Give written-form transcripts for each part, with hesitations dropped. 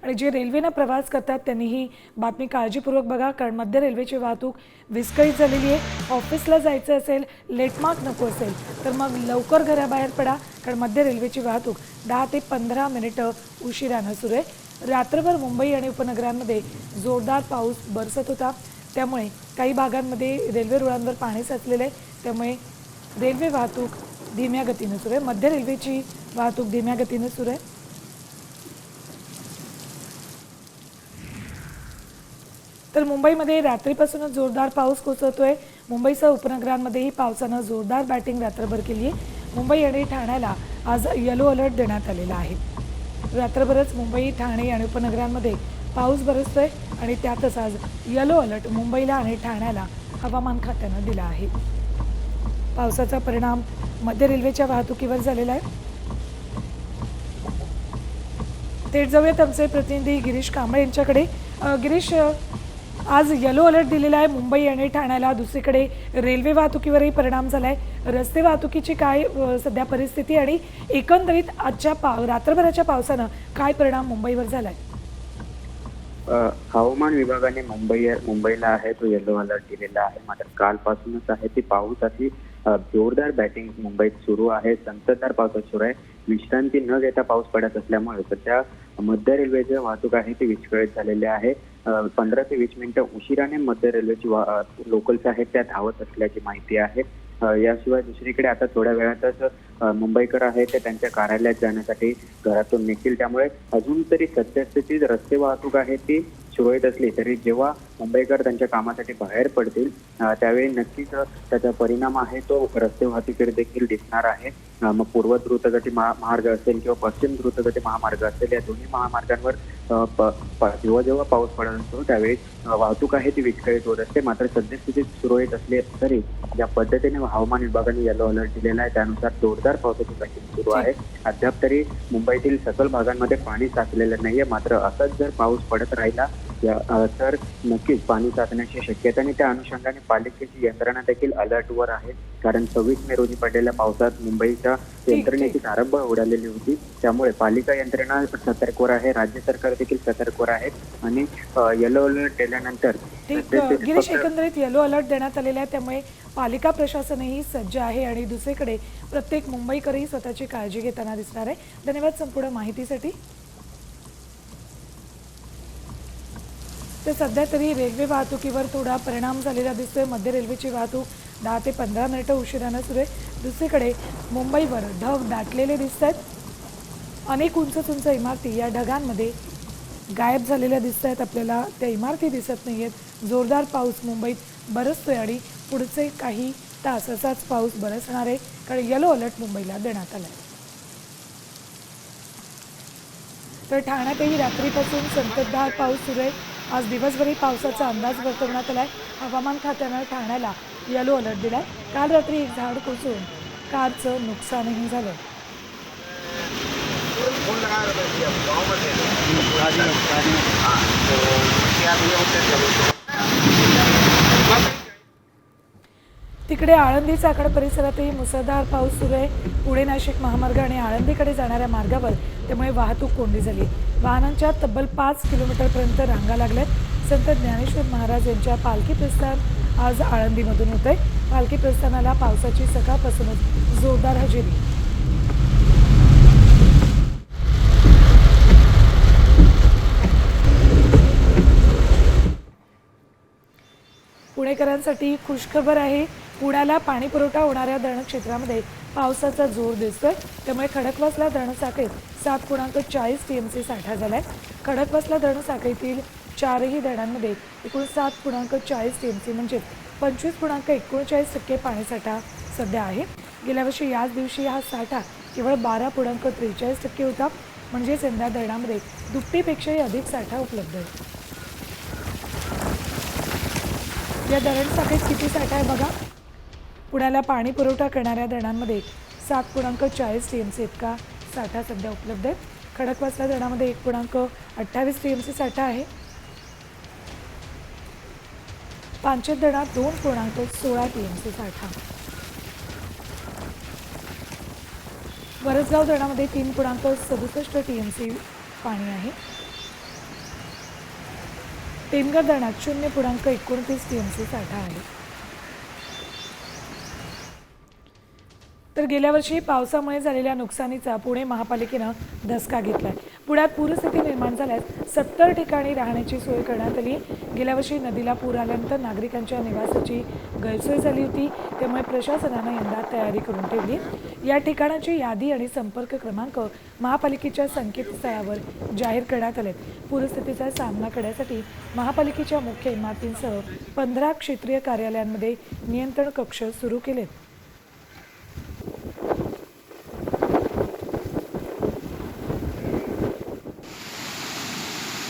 आणि जे रेल्वेने प्रवास करतात त्यांनी ही बातमी काळजीपूर्वक बघा, कारण मध्य रेल्वेची वाहतूक विस्कळीत झालेली आहे। ऑफिसला जायचं असेल, लेटमार्क नको असेल तर मग लवकर घराबाहेर पडा, कारण मध्य रेल्वेची वाहतूक 10 ते 15 मिनिटं उशिरानं सुरू आहे। रात्रभर मुंबई आणि उपनगरांमध्ये जोरदार पाऊस बरसत होता, त्यामुळे काही भागांमध्ये रेल्वे रुळांवर पाणी साचलेलं आहे, त्यामुळे रेल्वे वाहतूक धीम्या गतीनं सुरू आहे। मध्य रेल्वेची वाहतूक धीम्या गतीनं सुरू आहे। तर मुंबईमध्ये रात्रीपासूनच जोरदार पाऊस कोसळतोय। मुंबईसह उपनगरांमध्येही पावसानं जोरदार बॅटिंग रात्रभर केली आहे। मुंबई आणि ठाण्याला आज येलो अलर्ट देण्यात आलेला आहे। रात्रभरच मुंबई, ठाणे आणि उपनगरांमध्ये पाऊस बरसतोय आणि त्यातच आज येलो अलर्ट मुंबईला आणि ठाण्याला हवामान खात्यानं दिला आहे। पावसाचा परिणाम मध्य रेल्वेच्या वाहतुकीवर झालेला आहे। थेट जाऊयात आमचे प्रतिनिधी गिरीश कांबळे यांच्याकडे। गिरीश, आज येलो अलर्ट दिलेला आहे मुंबई आणि ठाण्याला, दुसरीकडे रेल्वे वाहतुकीवरही परिणाम झाला आहे। रस्ते वाहतुकीची काय सध्या परिस्थिती आणि एकंदरीत आजच्या रात्रभराच्या पावसानं काय परिणाम मुंबईवर झाला आहे? हवामान विभागाने मुंबईला आहे तो येलो अलर्ट दिलेला आहे। मात्र कालपासूनच आहे ती पावसाची जोरदार बॅटिंग मुंबईत सुरू आहे। संततधार पाऊस सुरू आहे। विश्रांती न घेता पाऊस पडत असल्यामुळे सध्या मध्य रेल्वेची वाहतूक आहे ती विस्कळीत झालेली आहे। 15 ते 20 मिनिटं उशिराने मध्य रेल्वेची लोकल्स आहेत त्या धावत असल्याची माहिती आहे। याशिवाय दुसरीकडे आता थोड्या वेळातच मुंबईकर आहेत ते त्यांच्या कार्यालयात जाण्यासाठी घरातून निघतील, त्यामुळे अजून तरी सद्यस्थितीत रस्ते वाहतूक आहे ती सुरळीत असली तरी जेव्हा मुंबईकर त्यांच्या कामासाठी बाहेर पडतील त्यावेळी नक्कीच त्याचा परिणाम आहे तो रस्ते वाहतुकीवर देखील दिसणार आहे। मग पूर्व द्रुतगती महामार्ग असेल किंवा पश्चिम द्रुतगती महामार्ग असेल, या दोन्ही महामार्गांवर जेव्हा पाऊस पडत असतो त्यावेळी वाहतूक आहे ती विस्कळीत होत असते। मात्र सद्यस्थितीत सुरळीत असले तरी ज्या पद्धतीने हवामान विभागाने येलो अलर्ट दिलेला आहे त्यानुसार जोरदार पावसाची बॅटिंग सुरू आहे। अद्याप तरी मुंबईतील सखल भागांमध्ये पाणी साचलेलं नाहीये, मात्र असंच जर पाऊस पडत राहिला तर नक्कीच पाणी साचण्याची शक्यता आणि त्या अनुषंगाने पालिकेची यंत्रणा देखील अलर्टवर आहे, कारण 26 मे रोजी पडलेल्या पावसात मुंबईच्या यंत्रणेची तारंबळ उडालेली होती, त्यामुळे पालिका यंत्रणा सतर्कवर आहे, राज्य सरकार देखील सतर्कवर आहे आणि येलो अलर्ट दिल्यानंतर गिरीश, एकंदरीत येलो अलर्ट देण्यात आलेला आहे, त्यामुळे पालिका प्रशासनही सज्ज आहे आणि दुसरीकडे प्रत्येक मुंबईकरही स्वतःची काळजी घेताना दिसणार आहे। धन्यवाद संपूर्ण माहितीसाठी। तर सध्या तरी रेल्वे वाहतुकीवर थोडा परिणाम झालेला दिसतोय। मध्य रेल्वेची वाहतूक 10 ते 15 मिनिटं उशिरानं सुरू आहे। दुसरीकडे मुंबईवर ढग दाटलेले दिसत आहेत। अनेक उंच इमारती या ढगांमध्ये गायब झालेल्या दिसत आहेत, आपल्याला त्या इमारती दिसत नाही आहेत। जोरदार पाऊस मुंबईत बरसतोय आणि पुढचे काही तास असाच पाऊस बरसणार आहे, कारण येलो अलर्ट मुंबईला देण्यात आला आहे। तर ठाण्यातही रात्रीपासून संततधार पाऊस सुरू आहे। आज दिवसभरही पावसाचा अंदाज वर्तवण्यात आला आहे। हवामान खात्यानं ठाण्याला येलो अलर्ट दिला आहे। काल रात्री एक झाड कोसळून कारचं नुकसानही झालं। तिकडे आळंदी चाकण परिसरातही मुसळधार पाऊस सुरू आहे। पुणे नाशिक महामार्ग आणि आळंदीकडे जाणाऱ्या मार्गावर त्यामुळे वाहतूक कोंडी झाली। वाहनांच्या तब्बल 5 किलोमीटरपर्यंत रांगा लागल्यात। संत ज्ञानेश्वर महाराज यांच्या पालखी प्रस्थान आज आळंदीमधून होत आहे। पालखी प्रस्थानाला पावसाची सकाळपासूनच जोरदार हजेरी। पुणेकरांसाठी खुशखबर आहे। पुण्याला पाणी पुरवठा होणाऱ्या धरण क्षेत्रामध्ये पावसाचा जोर दिसतोय, त्यामुळे खडकवासला धरणसाखळीत 7.40 TMC साठा झालाय। खडकवासला धरणसाखळीतील चारही धरणांमध्ये एकूण 7.40 TMC म्हणजे 25.39% पाणीसाठा सध्या आहे। गेल्या वर्षी याच दिवशी हा साठा केवळ 12.43% होता, म्हणजेच यंदा धरणामध्ये दुपटीपेक्षाही अधिक साठा उपलब्ध आहे। या धरणसाखळीत किती साठा आहे बघा। पुण्याला पाणी पुरवठा करणाऱ्या धरणांमध्ये 7.40 TMC इतका साठा सध्या उपलब्ध आहे। खडकवासला धरणामध्ये 1.28 TMC साठा आहे। पांचेत धरणात 2.16 TMC साठा। वरसगाव धरणामध्ये 3.67 TMC पाणी आहे। टेमघर धरणात 0.29 TMC साठा आहे. तर गेल्या वर्षी पावसामुळे झालेल्या नुकसानीचा पुणे महापालिकेनं धसका घेतलाय. पुण्यात पूरस्थिती निर्माण झाल्यास 70 ठिकाणी राहण्याची सोय करण्यात आली. गेल्या वर्षी नदीला पूर आल्यानंतर नागरिकांच्या निवासाची गैरसोय झाली होती. त्यामुळे प्रशासनानं यंदा तयारी करून ठेवली. या ठिकाणाची यादी आणि संपर्क क्रमांक महापालिकेच्या संकेतस्थळावर जाहीर करण्यात आले. पूरस्थितीचा सामना करण्यासाठी महापालिकेच्या मुख्य इमारतींसह 15 क्षेत्रीय कार्यालयांमध्ये नियंत्रण कक्ष सुरू केलेत.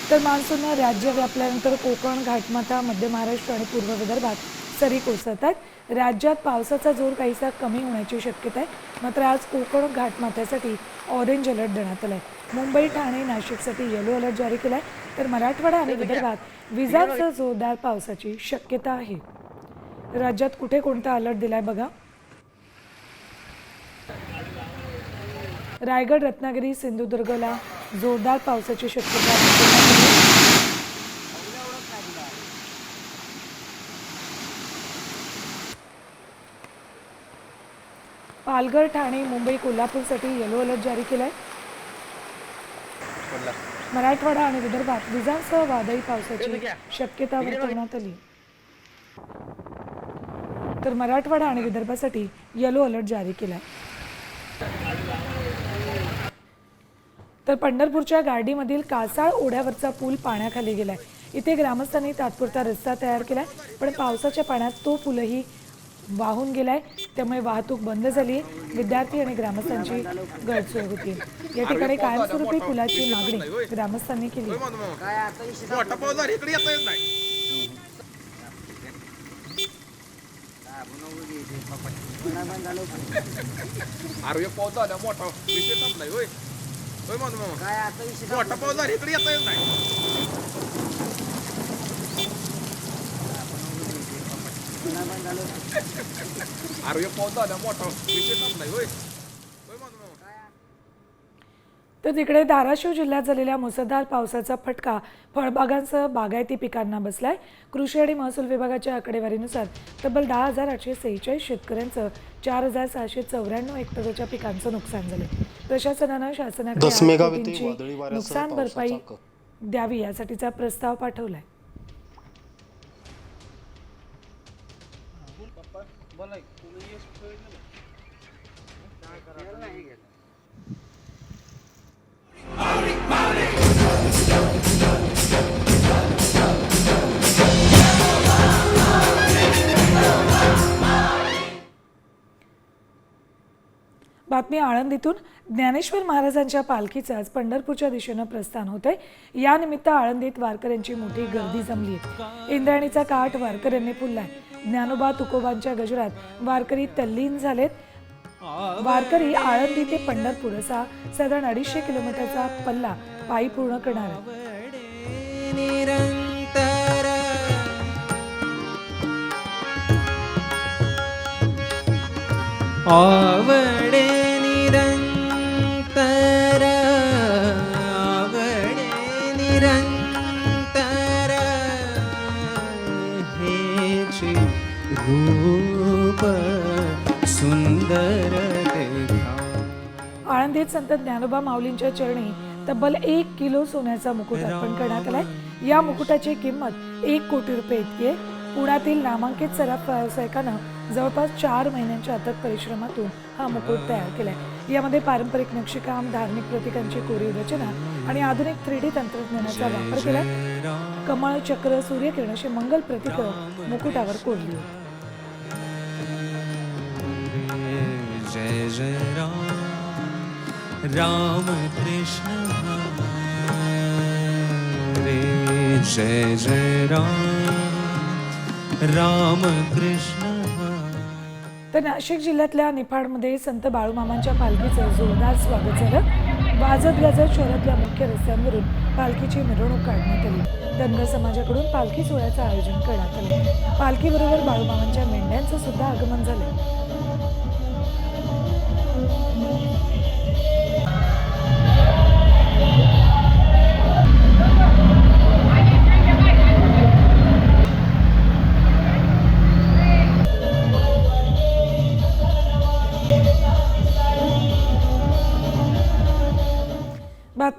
तर मान्सूननं राज्य व्यापल्यानंतर कोकण, घाटमाथा, मध्य महाराष्ट्र आणि पूर्व विदर्भात सरी कोसळतात. राज्यात पावसाचा जोर काहीसा कमी होण्याची शक्यता आहे. मात्र आज कोकण, घाटमाथ्यासाठी ऑरेंज अलर्ट देण्यात आला आहे. मुंबई, ठाणे, नाशिकसाठी येलो अलर्ट जारी केला आहे. तर मराठवाडा आणि विदर्भात विजांसह जोरदार पावसाची शक्यता आहे. राज्यात कुठे कोणता अलर्ट दिलाय बघा. रायगड, रत्नागिरी, सिंधुदुर्गला जोरदार पावसाची शक्यता आहे. पालघर, ठाणे, मुंबई, कोल्हापूरसाठी येलो अलर्ट जारी केलाय. मराठवाडा आणि विदर्भात विजांसह वादळी पावसाची शक्यता वर्तवण्यात आली. तर मराठवाडा आणि विदर्भासाठी येलो अलर्ट जारी केलाय. तर पंढरपूरच्या गार्डीमधील कासाळ ओढ्यावरचा पूल पाण्याखाली गेलाय. इथे ग्रामस्थांनी तात्पुरता रस्ता तयार केलाय, पण पावसाच्या पाण्यात तो पूलही वाहून गेलाय. त्यामुळे वाहतूक बंद झाली. विद्यार्थी आणि ग्रामस्थांची गैरसोय होती. या ठिकाणी कायमस्वरूपी पुलाची मागणी ग्रामस्थांनी केली. तर तिकडे धाराशिव जिल्ह्यात झालेल्या मुसळधार पावसाचा फटका फळबागांसह बागायती पिकांना बसलाय. कृषी आणि महसूल विभागाच्या आकडेवारीनुसार तब्बल 10,846 शेतकऱ्यांचं 4,694 हेक्टरच्या पिकांचं नुकसान झालं. प्रशासनानं शासनाकडे नुकसान भरपाई द्यावी यासाठीचा प्रस्ताव पाठवलाय. बातमी आळंदीतून. ज्ञानेश्वर महाराजांच्या पालखीचं आज पंढरपूरच्या दिशेनं प्रस्थान होत आहे. यानिमित्त आळंदीत वारकऱ्यांची मोठी गर्दी जमली आहे. इंद्रायणीचा काठ वारकऱ्यांनी फुललाय. ज्ञानोबा तुकोबांच्या गजरात वारकरी तल्लीन झालेत. वारकरी आळंदी ते पंढरपूर असा साधारण 250 किलोमीटरचा पल्ला पायी पूर्ण करणार आहे. आवडे निरंतर, आवडे निरंतर, हेची रूप सुंदर देखा. आळंदीत संत ज्ञानोबा माऊलींच्या चरणी तब्बल 1 किलो सोन्याचा मुकुट अर्पण करण्यात आलाय. या मुकुटाची किंमत 1 कोटी रुपये इतकी आहे. पुण्यातील नामांकित सराफ व्यावसायिकानं जवळपास 4 महिन्यांच्या अथक परिश्रमातून हा मुकुट तयार केलाय. यामध्ये पारंपरिक नक्षीकाम, धार्मिक प्रतीकांची कोरीव रचना आणि आधुनिक 3D तंत्रज्ञानाचा वापर केलाय. कमळ, चक्र, सूर्यकिरण अशी मंगल प्रतीकं मुकुटावर कोरली. जय जय राम, राम कृष्ण हरे, जय जय राम, राम कृष्ण. तर नाशिक जिल्ह्यातल्या निफाडमध्ये संत बाळूमामांच्या पालखीचं जोरदार स्वागत झालं. वाजत गाजत शहरातल्या मुख्य रस्त्यांवरून पालखीची मिरवणूक काढण्यात आली. धनगर समाजाकडून पालखी सोहळ्याचं आयोजन करण्यात आलं. पालखीबरोबर बाळूमामांच्या मेंढ्यांचं सुद्धा आगमन झालं.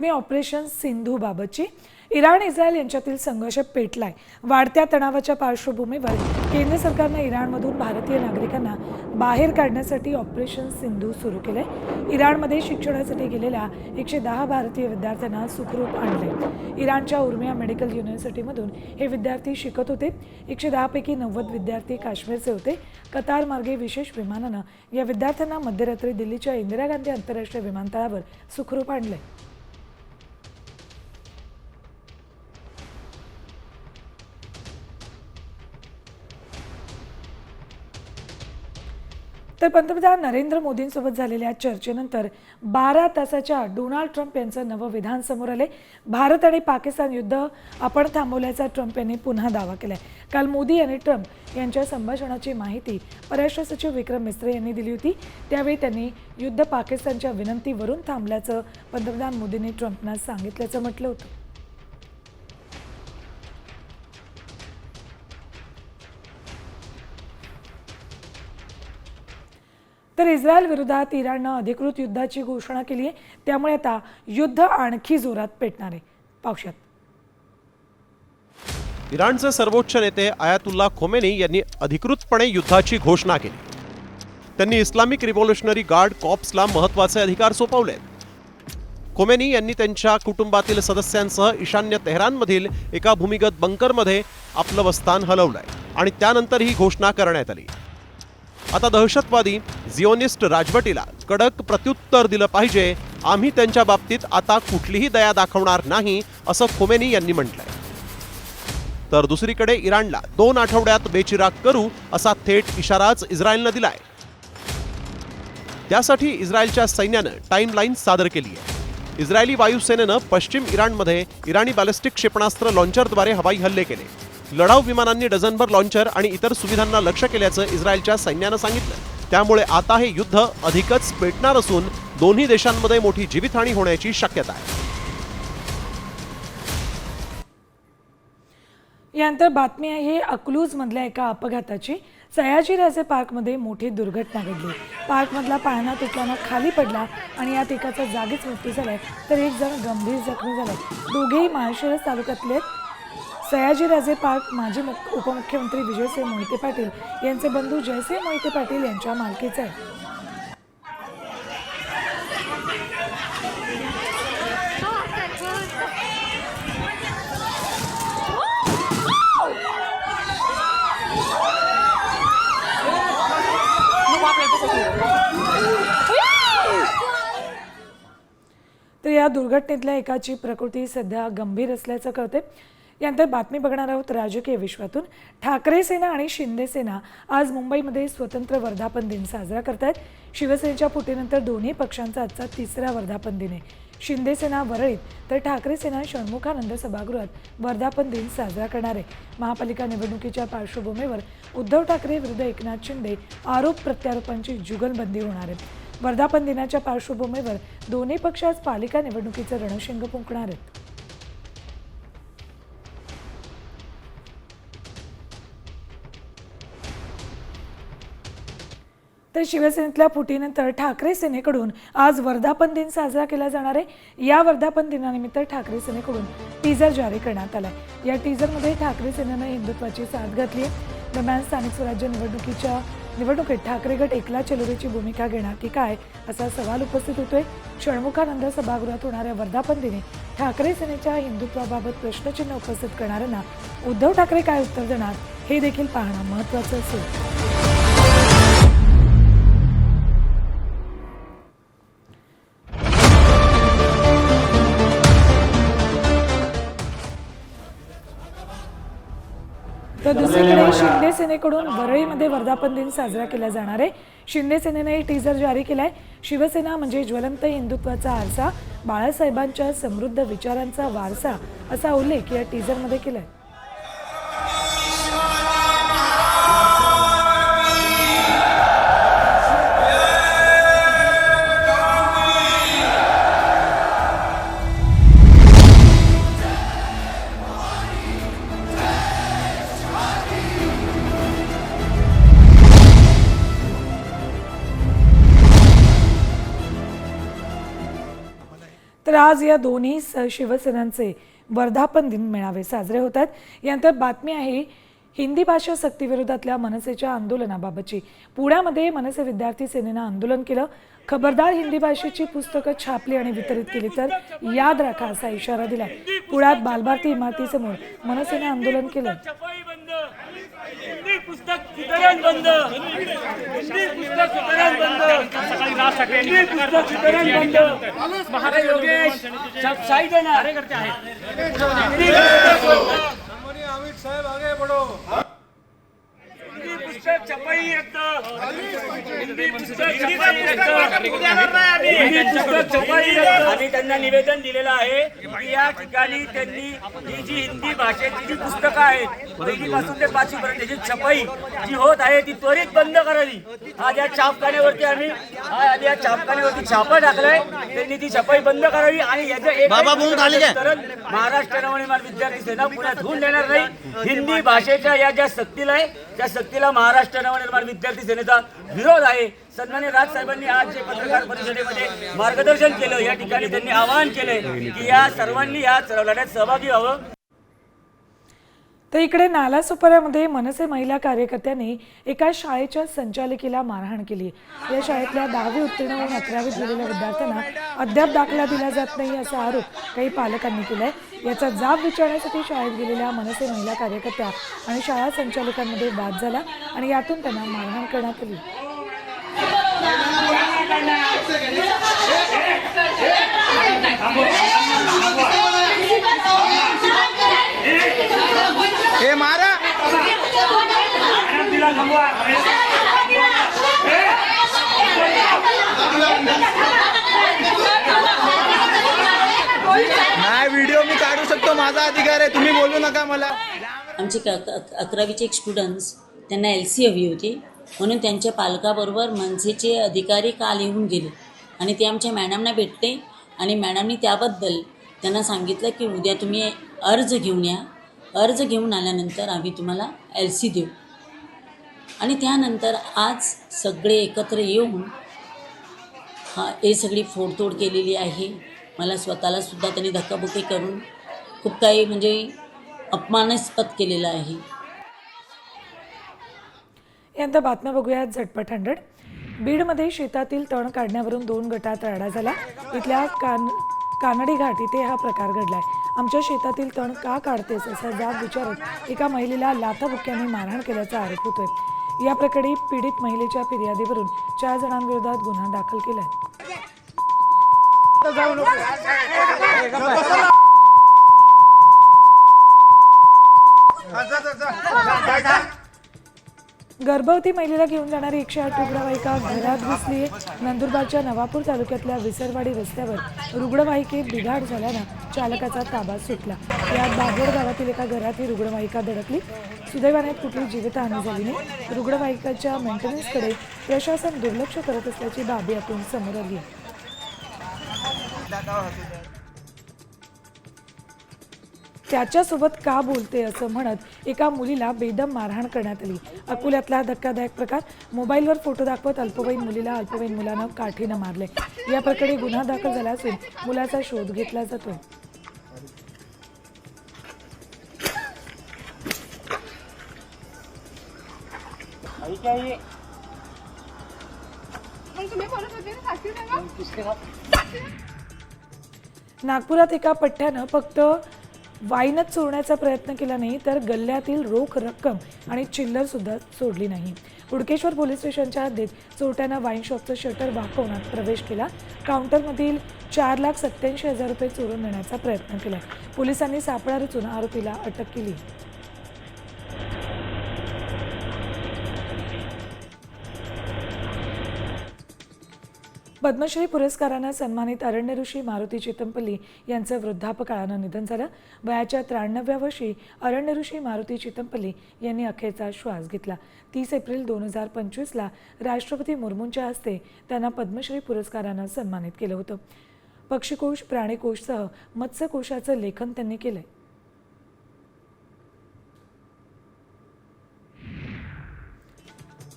बातमी ऑपरेशन सिंधू बाबतची. इराण इस्रायल यांच्यातील संघर्ष पेटलाय. वाढत्या तणावाच्या पार्श्वभूमीवर केंद्र सरकारने इराणमधून भारतीय नागरिकांना बाहेर काढण्यासाठी ऑपरेशन सिंधू सुरू केलंय. इराणमध्ये शिक्षणासाठी गेलेल्या 110 भारतीय विद्यार्थ्यांना सुखरूप आणले. इराणच्या उर्मिया मेडिकल युनिव्हर्सिटीमधून हे विद्यार्थी शिकत होते. 110 पैकी 90 विद्यार्थी काश्मीरचे होते. कतार मार्गे विशेष विमानानं या विद्यार्थ्यांना मध्यरात्री दिल्लीच्या इंदिरा गांधी आंतरराष्ट्रीय विमानतळावर सुखरूप आणले. तर पंतप्रधान नरेंद्र मोदींसोबत झालेल्या चर्चेनंतर 12 तासाच्या डोनाल्ड ट्रम्प यांचं नवं विधान समोर आले. भारत आणि पाकिस्तान युद्ध आपण थांबवल्याचा ट्रम्प यांनी पुन्हा दावा केलाय. काल मोदी यांनी ट्रम्प यांच्या संभाषणाची माहिती परराष्ट्र सचिव विक्रम मिस्त्री यांनी दिली होती. त्यावेळी त्यांनी युद्ध पाकिस्तानच्या विनंतीवरून थांबल्याचं पंतप्रधान मोदींनी ट्रम्पना सांगितल्याचं म्हटलं होतं. तर इस्रायल विरोधात इराणनं अधिकृत युद्धाची घोषणा केली आहे. त्यामुळे आता युद्ध आणखी जोरात पेटणार आहे. पाहुयात. इराणचे सर्वोच्च नेते आयातुल्ला खोमेनी यांनी अधिकृतपणे युद्धाची घोषणा केली. त्यांनी इस्लामिक रिव्होल्युशनरी गार्ड कॉप्सला महत्त्वाचे अधिकार सोपवले. खोमेनी यांनी त्यांच्या कुटुंबातील सदस्यांसह ईशान्य तेहरानमधील एका भूमिगत बंकरमध्ये आपलं वस्तान हलवलंय आणि त्यानंतर ही घोषणा करण्यात आली. आता दहशतवादी झिओनिस्ट राजवटीला कडक प्रत्युत्तर दिलं पाहिजे. आम्ही त्यांच्या बाबतीत आता कुठलीही दया दाखवणार नाही असं खोमेनी यांनी म्हटलंय. तर दुसरीकडे इराणला 2 आठवड्यात बेचिराग करू असा थेट इशाराच इस्रायलनं दिलाय. त्यासाठी इस्रायलच्या सैन्यानं टाइमलाईन सादर केली आहे. इस्रायली वायुसेनेनं पश्चिम इराणमध्ये इराणी बॅलिस्टिक क्षेपणास्त्र लॉन्चरद्वारे हवाई हल्ले केले. लढाऊ विमानांनी डझनभर लॉन्चर आणि इतर सुविधांना लक्ष्य केल्याचं इस्रायलच्या सैन्यानं सांगितलं. त्यामुळे आता हे युद्ध अधिकच पेटणार असून दोन्ही देशांमध्ये मोठी जीवितहानी होण्याची शक्यता आहे. यानंतर बातमी आहे अकलूजमधल्या एका अपघाताची. सयाजीराजे पार्कमध्ये मोठी दुर्घटना घडली. पार्कमधला पाळणा तुटल्यानं खाली पडला आणि यात एकाचा जागीच मृत्यू झालाय तर एक जण गंभीर जखमी झालाय. दोघेही माळशिरस तालुक्यातले. सयाजीराजे पार्क माजी उपमुख्यमंत्री विजयसिंह मोहिते पाटील यांचे बंधू जयसिंह मोहिते पाटील यांच्या मालकीचे आहे. तर या दुर्घटनेतल्या एकाची प्रकृती सध्या गंभीर असल्याचं कळते. यानंतर बातमी बघणार आहोत राजकीय विश्वातून. ठाकरे सेना आणि शिंदे सेना आज मुंबईमध्ये स्वतंत्र वर्धापन दिन साजरा करतायत. शिवसेनेच्या फुटीनंतर दोन्ही पक्षांचा आजचा 3रा वर्धापन दिन आहे. शिंदे सेना वरळीत तर ठाकरे सेना षण्मुखानंद सभागृहात वर्धापन दिन साजरा करणार आहे. महापालिका निवडणुकीच्या पार्श्वभूमीवर उद्धव ठाकरे विरुद्ध एकनाथ शिंदे आरोप प्रत्यारोपांची जुगलबंदी होणार आहे. वर्धापन दिनाच्या पार्श्वभूमीवर दोन्ही पक्ष आज पालिका निवडणुकीचं रणशिंग फुंकणार आहेत. तर शिवसेनेतल्या फुटीनंतर ठाकरे सेनेकडून आज वर्धापन दिन साजरा केला जाणार आहे. या वर्धापन दिनानिमित्त ठाकरे सेनेकडून टीजर जारी करण्यात आलाय. या टीजरमध्ये ठाकरे सेनेनं हिंदुत्वाची साथ घातली आहे. दरम्यान स्थानिक स्वराज्य निवडणुकीत ठाकरे गट एकला चलोरीची भूमिका घेणार की काय असा सवाल उपस्थित होतोय. षण्मुखानंद सभागृहात होणाऱ्या वर्धापन दिनी ठाकरे सेनेच्या हिंदुत्वाबाबत प्रश्नचिन्ह उपस्थित करणाऱ्यांना उद्धव ठाकरे काय उत्तर देणार हे देखील पाहणं महत्त्वाचं असेल. तर दुसरीकडे शिंदे सेनेकडून वरळीमध्ये वर्धापन दिन साजरा केला जाणार आहे. शिंदे सेनेने टीजर जारी केलाय. शिवसेना म्हणजे ज्वलंत हिंदुत्वाचा आरसा, बाळासाहेबांच्या समृद्ध विचारांचा वारसा असा उल्लेख या टीजरमध्ये केलाय. तर आज या दोन्ही शिवसेनांचे वर्धापन दिन मेळावे साजरे होत आहेत. यानंतर बातमी आहे हिंदी भाषा सक्तीविरोधातल्या मनसेच्या आंदोलनाबाबतची. पुण्यामध्ये मनसे विद्यार्थी सेनेनं आंदोलन केलं. खबरदार हिंदी भाषेची पुस्तकं छापली आणि वितरित केली तर याद राखा असा इशारा दिलाय. पुण्यात बालभारती इमारतीसमोर मनसेनं आंदोलन केलं. हिंदी पुस्तक वितरण बंद. हिंदी पुस्तक वितरण बंद. सकाळी राज ठाकरे हिंदी पुस्तक वितरण बंद. महाराज योगेश साई देणार कार्यकर्ते आहेत. अमित साहेब आगे बढ़ो. हिंदी पुस्तक छपाई रद्द. हिंदी पुस्तक छपाई रद्द. हिंदी पुस्तक छपाई रद्द. आम्ही त्यांना निवेदन दिलेलं आहे की या ठिकाणी त्यांनी ही जी हिंदी भाषेची जी पुस्तकं आहेत पहिलीपासून ते 5वी पर्यंत त्याची छपाई जी होत आहे ती त्वरित बंद करावी. आज या छापखान्यावरती आम्ही या छापखान्यावरती छापा टाकलाय. त्यांनी ती छपाई बंद करावी आणि याच्या एक महाराष्ट्र नवनिर्माण विद्यार्थी सेना पुण्यात होऊन देणार नाही. हिंदी भाषेच्या या ज्या सक्तीला आहे त्या सक्तीला महाराष्ट्र नवनिर्माण विद्यार्थी सेनेचा विरोध आहे. सन्माननीय राज साहेबांनी आज जे पत्रकार परिषदेमध्ये मार्गदर्शन केलं या ठिकाणी त्यांनी आवाहन केलंय की या सर्वांनी या लढ्यात सहभागी व्हावं. तर इकडे नालासोपाऱ्यामध्ये मनसे महिला कार्यकर्त्यांनी एका शाळेच्या संचालकीला मारहाण केली. या शाळेतल्या 10वी उत्तीर्ण होऊन 11वीत गेलेल्या विद्यार्थ्यांना अद्याप दाखला दिला जात नाही असा आरोप काही पालकांनी केलाय. याचा जाब विचारण्यासाठी शाळेत गेलेल्या मनसे महिला कार्यकर्त्या आणि शाळा संचालकांमध्ये वाद झाला आणि यातून त्यांना मारहाण करण्यात आली. हे मारा. नाही व्हिडिओ मी काढू शकतो, माझा अधिकार आहे, तुम्ही बोलू नका मला. आमचे 11वीचे एक स्टुडंट्स त्यांना LC हवी होती म्हणून त्यांच्या पालकाबरोबर मनसेचे अधिकारी काल येऊन गेले आणि ते आमच्या मॅडमना भेटले आणि मॅडमनी त्याबद्दल त्यांना सांगितलं की उद्या तुम्ही अर्ज घेऊन या. अर्ज घेऊन आल्यानंतर आम्ही तुम्हाला LC देऊ. आणि त्यानंतर आज सगळे एकत्र येऊन हे सगळी फोडतोड केलेली आहे. मला स्वतःलासुद्धा त्यांनी धक्काबुक्की करून खूप काही म्हणजे अपमानास्पद केलेलं आहे. यानंतर बातम्या बघूयात झटपट 100. बीडमध्ये शेतातील तण काढण्यावरून 2 गटात राडा झाला. इथल्या कानडी घाट इथे हा प्रकार घडलाय. आमच्या शेतातील तण का काढतेस असा जाब विचारत एका महिलेला लाथाबुक्क्यांनी मारहाण केल्याचा आरोप होतोय. या प्रकरणी पीडित महिलेच्या फिर्यादीवरून 4 जणांविरोधात गुन्हा दाखल केलाय. गर्भवती महिलेला घेऊन जाणारी 108 रुग्णवाहिका घरात घुसली आहे. नंदुरबारच्या नवापूर तालुक्यातल्या विसरवाडी रस्त्यावर रुग्णवाहिकेत बिघाड झाल्यानं चालकाचा ताबा सुटला. यात बागवड गावातील एका घरात ही रुग्णवाहिका धडकली. सुदैवाने कुठली जीवितहानी झाली नाही. रुग्णवाहिकाच्या मेंटेनन्सकडे प्रशासन दुर्लक्ष करत असल्याची बाब यातून समोर आली आहे. त्याच्यासोबत का बोलते असं म्हणत एका मुलीला बेदम मारहाण करण्यात आली. अकोल्यातला धक्कादायक प्रकार. मोबाईलवर फोटो दाखवत अल्पवयीन मुलीला अल्पवयीन मुलानं काठीनं मारले. या प्रकरणी गुन्हा दाखल झाला असून मुलाचा शोध घेतला जातोय. नागपुरात एका पठ्ठ्यानं फक्त वाईनच चोरण्याचा प्रयत्न केला नाही तर गल्ल्यातील रोख रक्कम आणि चिल्लर सुद्धा सोडली नाही. हुडकेश्वर पोलीस स्टेशनच्या हद्दीत चोरट्यानं वाईन शॉपचं शटर वाकवण्यात प्रवेश केला. काउंटरमधील 4,87,000 रुपये चोरून नेण्याचा प्रयत्न केला. पोलिसांनी सापळा रचून आरोपीला अटक केली. पद्मश्री पुरस्कारानं सन्मानित अरण्य ऋषी मारुती चितमपल्ली यांचं वृद्धापकाळानं निधन झालं. वयाच्या 93व्या वर्षी अरण्य ऋषी मारुती चितमपल्ली यांनी अखेरचा श्वास घेतला. 30 एप्रिल 2025ला राष्ट्रपती मुर्मूंच्या हस्ते त्यांना पद्मश्री पुरस्कारानं सन्मानित केलं होतं. पक्षीकोश, प्राणीकोशसह मत्स्यकोशाचं लेखन त्यांनी केलंय.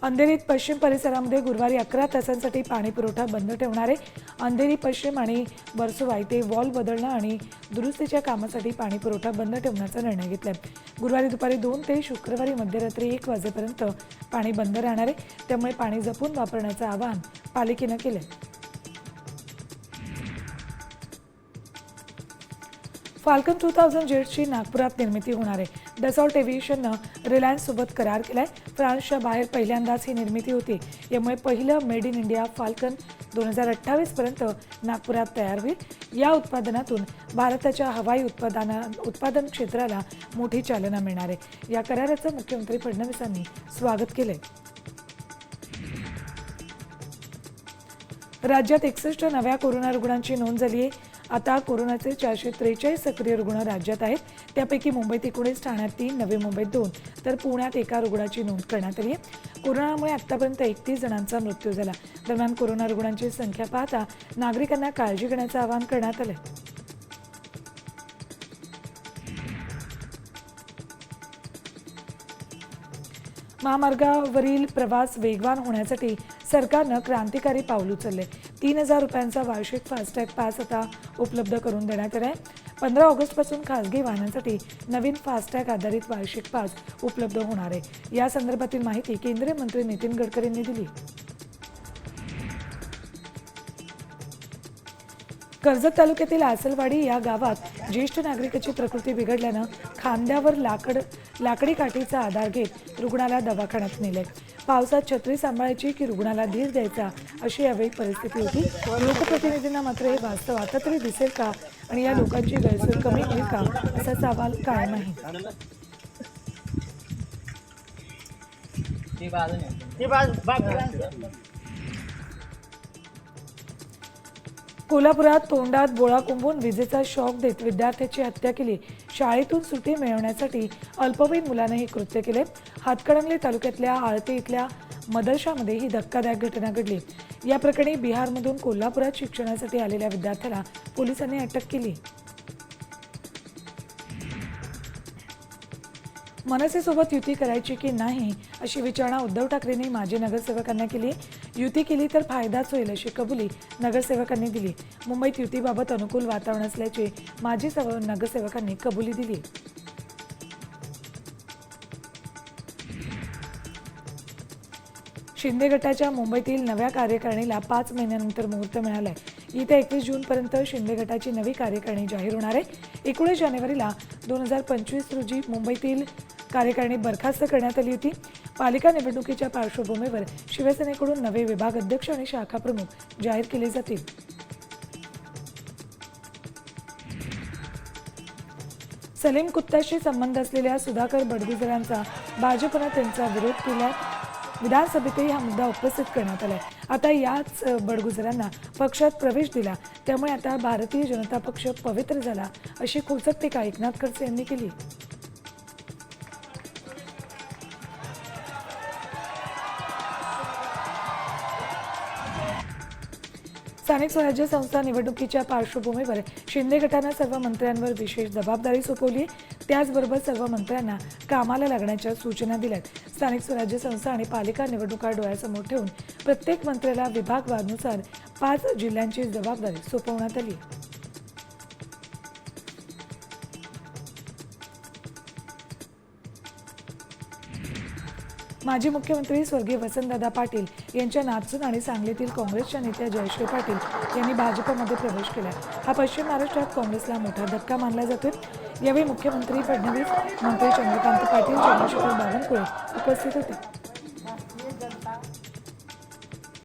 अंधेरीत पश्चिम परिसरामध्ये गुरुवारी 11 तासांसाठी पाणी पुरवठा बंद ठेवणारे अंधेरी पश्चिम आणि वर्सोवा इथे वॉल बदलणं आणि दुरुस्तीच्या कामासाठी पाणी पुरवठा बंद ठेवण्याचा निर्णय घेतलाय. गुरुवारी दुपारी 2 ते शुक्रवारी मध्यरात्री 1 वाजेपर्यंत पाणी बंद राहणार आहे. त्यामुळे पाणी जपून वापरण्याचं आवाहन पालिकेनं केलंय. फाल्कन 2000 जेट्सची नागपुरात निर्मिती होणार आहे. डसॉल्ट एव्हिएशननं रिलायन्ससोबत करार केलाय. फ्रान्सच्या बाहेर पहिल्यांदाच ही निर्मिती होती. यामुळे पहिलं मेड इन इंडिया फाल्कन 2028 पर्यंत नागपुरात तयार होईल. या उत्पादनातून भारताच्या हवाई उत्पादन क्षेत्राला मोठी चालना मिळणार आहे. या कराराचं मुख्यमंत्री फडणवीसांनी स्वागत केलंय. राज्यात 61 नव्या कोरोना रुग्णांची नोंद झाली आहे. आता कोरोनाचे 443 सक्रिय रुग्ण राज्यात आहेत. त्यापैकी मुंबईत 19, ठाण्यात 3, नवी मुंबईत 2 तर पुण्यात 1 रुग्णाची नोंद करण्यात आली आहे. कोरोनामुळे आतापर्यंत 31 जणांचा मृत्यू झाला. दरम्यान कोरोना रुग्णांची संख्या पाहता नागरिकांना काळजी घेण्याचं आवाहन करण्यात आलं. महामार्गावरील प्रवास वेगवान होण्यासाठी सरकारनं क्रांतिकारी पाऊल उचलले. 3,000 रुपयांचा वार्षिक फास्टॅग पास आता उपलब्ध करून देण्यात येणार आहे. 15 ऑगस्टपासून खासगी वाहनांसाठी नवीन फास्टॅग आधारित वार्षिक पास उपलब्ध होणार आहे. या संदर्भातील माहिती केंद्रीय मंत्री नितीन गडकरींनी दिली. कर्जत तालुक्यातील आसलवाडी या गावात ज्येष्ठ नागरिकाची प्रकृती बिघडल्यानं खांद्यावर लाकडी काठीचा आधार घेत रुग्णाला दवाखान्यात नेले. पावसात छत्री सांभाळायची की रुग्णाला धीर द्यायचा अशी यावेळी परिस्थिती होती. लोकप्रतिनिधींना मात्र हे वास्तव आता तरी दिसेल का आणि या लोकांची गैरसोय कमी होईल का असा सवाल कायम आहे. कोल्हापुरात तोंडात बोळा कुंभून विजेचा शॉक देत विद्यार्थ्याची हत्या केली. शाळेतून सुट्टी मिळवण्यासाठी अल्पवयीन मुलानं हे कृत्य केले. हातकणंगले तालुक्यातल्या आळते इथल्या मदरशामध्ये ही धक्कादायक घटना घडली. या प्रकरणी बिहारमधून कोल्हापुरात शिक्षणासाठी आलेल्या विद्यार्थ्याला पोलिसांनी अटक केली. मनसेसोबत युती करायची की नाही अशी विचारणा उद्धव ठाकरेंनी माजी नगरसेवकांना केली. युती केली तर फायदाच होईल अशी कबुली नगरसेवकांनी दिली. मुंबईत युतीबाबत अनुकूल वातावरण असल्याची माजी नगरसेवकांनी कबुली दिली. शिंदे गटाच्या मुंबईतील नव्या कार्यकारिणीला 5 महिन्यानंतर मुहूर्त मिळालाय. येत्या 21 जूनपर्यंत शिंदे गटाची नवी कार्यकारिणी जाहीर होणार आहे. 19 जानेवारीला 2025 रोजी मुंबईतील कार्यकारिणी बरखास्त करण्यात आली होती. पालिका निवडणुकीच्या पार्श्वभूमीवर शिवसेनेकडून नवे विभाग अध्यक्ष आणि शाखा प्रमुख जाहीर केले जातील. सलीम कुत्ताशी संबंध असलेल्या सुधाकर बडगुजरांचा भाजपनं त्यांचा विरोध केला. विधानसभेतही हा मुद्दा उपस्थित करण्यात आलाय. आता याच बडगुजरांना पक्षात प्रवेश दिला त्यामुळे आता भारतीय जनता पक्ष पवित्र झाला अशी खोचक टीका एकनाथ खडसे यांनी केली. स्थानिक स्वराज्य संस्था निवडणुकीच्या पार्श्वभूमीवर शिंदे गटानं सर्व मंत्र्यांवर विशेष जबाबदारी सोपवली. त्याचबरोबर सर्व मंत्र्यांना कामाला लागण्याच्या सूचना दिल्यात. स्थानिक स्वराज्य संस्था आणि पालिका निवडणुका डोळ्यासमोर ठेवून प्रत्येक मंत्र्याला विभागवानुसार 5 जिल्ह्यांची जबाबदारी सोपवण्यात आली. माजी मुख्यमंत्री स्वर्गीय वसंतदादा पाटील यांच्या नाचून आणि सांगलीतील काँग्रेसच्या नेत्या जयश्री पाटील यांनी भाजपमध्ये प्रवेश केला. हा पश्चिम महाराष्ट्रात काँग्रेसला मोठा धक्का मानला जातोय. यावेळी मुख्यमंत्री फडणवीस, मंत्री चंद्रकांत पाटील, चंद्रशेखर बावनकुळे उपस्थित होते.